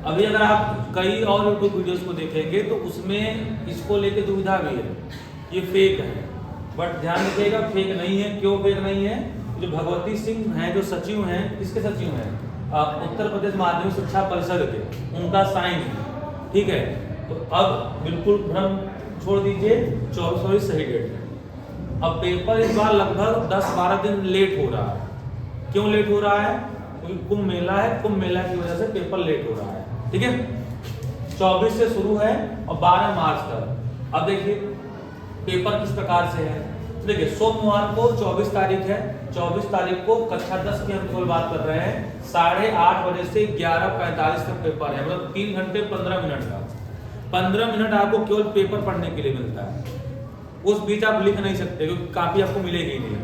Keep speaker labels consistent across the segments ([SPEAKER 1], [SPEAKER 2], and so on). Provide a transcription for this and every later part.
[SPEAKER 1] अभी अगर आप कई और यूट्यूब वीडियोस को देखेंगे तो उसमें इसको लेके दुविधा भी है, ये फेक है। बट ध्यान रखिएगा फेक नहीं है। क्यों फेक नहीं है? जो भगवती सिंह हैं, जो सचिव हैं, किसके सचिव हैं? उत्तर प्रदेश माध्यमिक शिक्षा परिषद के, उनका साइन है, ठीक है। तो अब बिल्कुल भ्रम छोड़ दीजिए, 24 सही डेट है। अब पेपर इस बार लगभग 10-12 दिन लेट हो रहा है। क्यों लेट हो रहा है? क्योंकि कुंभ मेला है, कुंभ मेला की वजह से पेपर लेट हो रहा है, ठीक है। 24 से शुरू है और 12 मार्च तक। अब देखिए पेपर किस प्रकार से है। देखिए सोमवार को 24 तारीख है, 24 तारीख को कक्षा 10 की हम केवल बात कर रहे हैं, 8:30 बजे से 11:45 तक पेपर है, मतलब 3 घंटे 15 मिनट का। 15 मिनट आपको केवल पेपर पढ़ने के लिए मिलता है। उस बीच आप लिख नहीं सकते क्योंकि कापी आपको मिलेगी ही नहीं,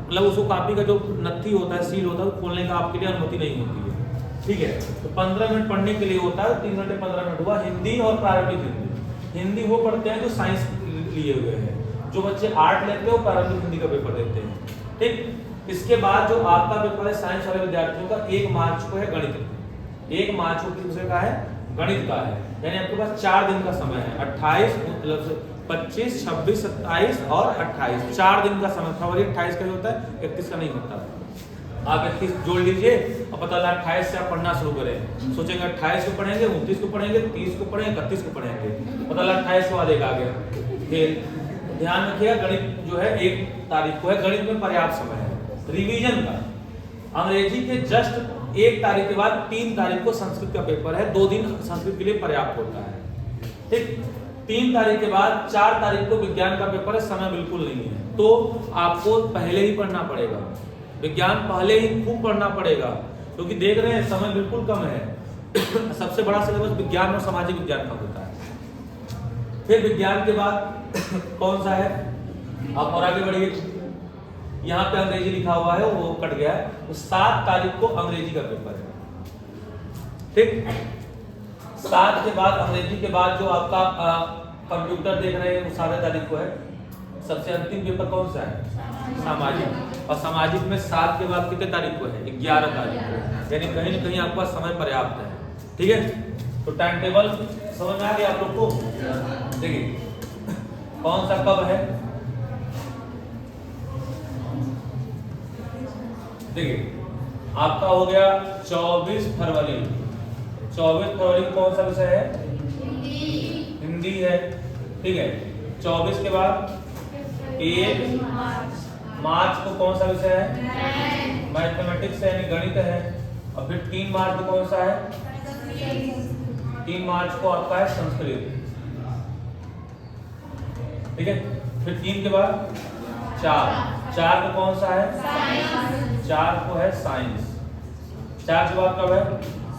[SPEAKER 1] मतलब उसको कापी का जो नत्थी होता है, सील होता है, वो खोलने का आपके लिए अनुमति नहीं होती है, ठीक है। तो 15 मिनट पढ़ने के लिए होता है, 3 घंटे 15 मिनट हुआ। हिंदी और प्रारंभिक हिंदी, हिंदी वो पढ़ते हैं जो साइंस लिए हुए हैं। जो बच्चे आर्ट लेते हैं वो प्रारंभिक हिंदी का पेपर देते हैं, ठीक। इसके बाद जो आपका पेपर है साइंस वाले विद्यार्थियों का 1 मार्च को है गणित। 1 मार्च को किसका का है? गणित का है। यानी आपके पास 4 दिन का समय है, 28 मतलब 25, 26, 27 और 28, 4 दिन का समय। फरवरी 28 का होता है, 31 का नहीं होता। आप 31 जोड़ लीजिए और पता लगा 28 से आप पढ़ना शुरू करें। सोचेंगे 28 को पढ़ेंगे, 29 को पढ़ेंगे, 30 को पढ़ेंगे, 31 को पढ़ेंगे, पता लगा 28 के बाद एक आ गया। फिर ध्यान रखिएगा गणित जो है 1 तारीख को है, गणित में पर्याप्त समय है। रिवीजन का अंग्रेजी के जस्ट 1 तारीख के बाद 3 तारीख को संस्कृत का पेपर है, 2 दिन संस्कृत के लिए पर्याप्त होता है, ठीक। 3 तारीख के बाद 4 तारीख को विज्ञान का पेपर है, समय बिल्कुल नहीं है, तो आपको पहले ही पढ़ना पड़ेगा। विज्ञान पहले ही खूब पढ़ना पड़ेगा क्योंकि देख रहे हैं समय बिल्कुल कम है। सबसे बड़ा सिलेबस विज्ञान और सामाजिक विज्ञान का होता है। फिर विज्ञान के बाद कौन सा है? आप और आगे बढ़िए, यहाँ पे अंग्रेजी लिखा हुआ है, वो कट गया है। तो 7 तारीख को अंग्रेजी का पेपर है, ठीक। 7 के बाद अंग्रेजी के बाद जो आपका कंप्यूटर देख रहे हैं वो 7 तारीख को है। सबसे अंतिम पेपर कौन सा है? सामाजिक। और सामाजिक में 7 के बाद कितने तारीख को है? 11 तारीख को। यानी कहीं ना कहीं आपका समय पर्याप्त है, ठीक है। तो टाइम टेबल समझ में आ गया आप लोग को? देखिए कौन सा कब है, देखिए आपका हो गया 24 फरवरी। 24 फरवरी कौन सा विषय है? हिंदी है, ठीक है। 24 के बाद 1 मार्च को कौन सा विषय है? मैथमेटिक्स है, यानी गणित है। और फिर 3 मार्च को कौन सा है? 3 मार्च को आपका है संस्कृत, ठीक है। फिर 3 के बाद 4 को कौन सा है? 4 को है साइंस। 4 के बाद कब है?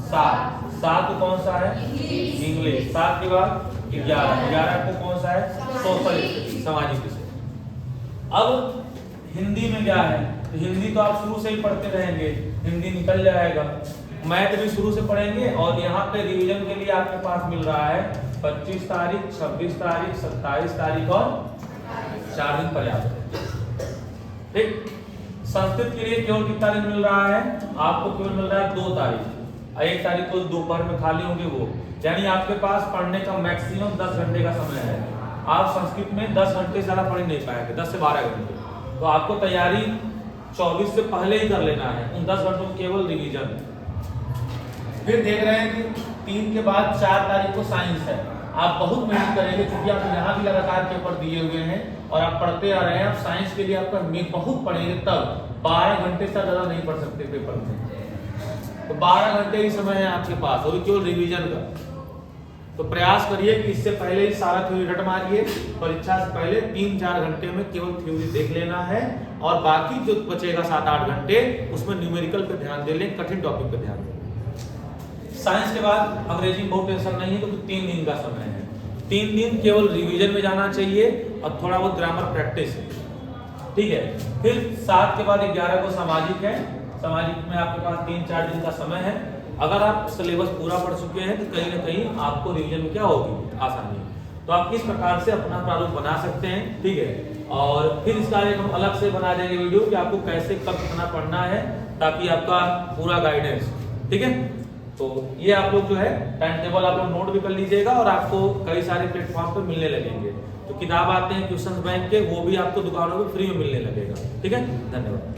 [SPEAKER 1] 7 को कौन सा है? इंग्लिश। 7 के बाद 11 को कौन सा है? सोशल स्टडी, सामाजिक विषय। अब हिंदी में क्या है? तो हिंदी तो आप शुरू से ही पढ़ते रहेंगे, हिंदी निकल जाएगा। मैथ भी शुरू से पढ़ेंगे और यहाँ पे रिवीजन के लिए आपके पास मिल रहा है 25 तारीख, 26 तारीख, 27 तारीख और 4 दिन पर्याप्त है, ठीक। संस्कृत के लिए केवल कितना दिन मिल रहा है? आपको केवल मिल रहा है 2 तारीख। 1 तारीख को दोपहर में खाली होंगे वो, यानी आपके पास पढ़ने का मैक्सिमम 10 घंटे का समय है। आप संस्कृत में 10 घंटे से ज्यादा पढ़ नहीं पाएंगे, 10 से 12 घंटे। तो आपको तैयारी 24 से पहले ही कर लेना है, उन 10 घंटों में केवल रिवीजन। फिर देख रहे हैं कि 3 के बाद 4 तारीख को साइंस है। आप बहुत मेहनत करेंगे क्योंकि आप यहाँ भी लगातार पेपर दिए हुए हैं और आप पढ़ते आ रहे हैं। आप साइंस के लिए आपका बहुत पढ़ेंगे, तब 12 घंटे से ज्यादा नहीं पढ़ सकते पेपर में। तो 12 घंटे ही समय है आपके पास, और केवल रिवीजन का। तो प्रयास करिए कि इससे पहले ही सारा थ्योरी रट मारिए। परीक्षा से पहले 3-4 घंटे में केवल थ्योरी देख लेना है और बाकी जो बचेगा 7-8 घंटे उसमें न्यूमेरिकल पे ध्यान दे लें, कठिन टॉपिक पे ध्यान दें। साइंस के बाद अंग्रेजी में बहुत टेंशन नहीं है क्योंकि 3 दिन का समय है। 3 दिन केवल रिवीजन में जाना चाहिए और थोड़ा बहुत ग्रामर प्रैक्टिस है, ठीक है। फिर 7 के बाद 11 को सामाजिक है। सामाजिक में आपके पास 3-4 दिन का समय है। अगर आप सिलेबस पूरा पढ़ चुके हैं तो कहीं ना कहीं आपको रिवीजन में क्या होगी? आसानी। तो आप किस प्रकार से अपना प्रारूप बना सकते हैं, ठीक है। और फिर इसका एक हम अलग से बना देंगे वीडियो कि आपको कैसे कब कितना पढ़ना है, ताकि आपका पूरा गाइडेंस, ठीक है। तो ये आप लोग जो है टाइम टेबल आप लोग नोट भी कर लीजिएगा और आपको कई सारे प्लेटफॉर्म पे मिलने लगेंगे। तो किताब आते हैं क्वेश्चंस बैंक के, वो भी आपको दुकानों पे फ्री में मिलने लगेगा। ठीक है, धन्यवाद।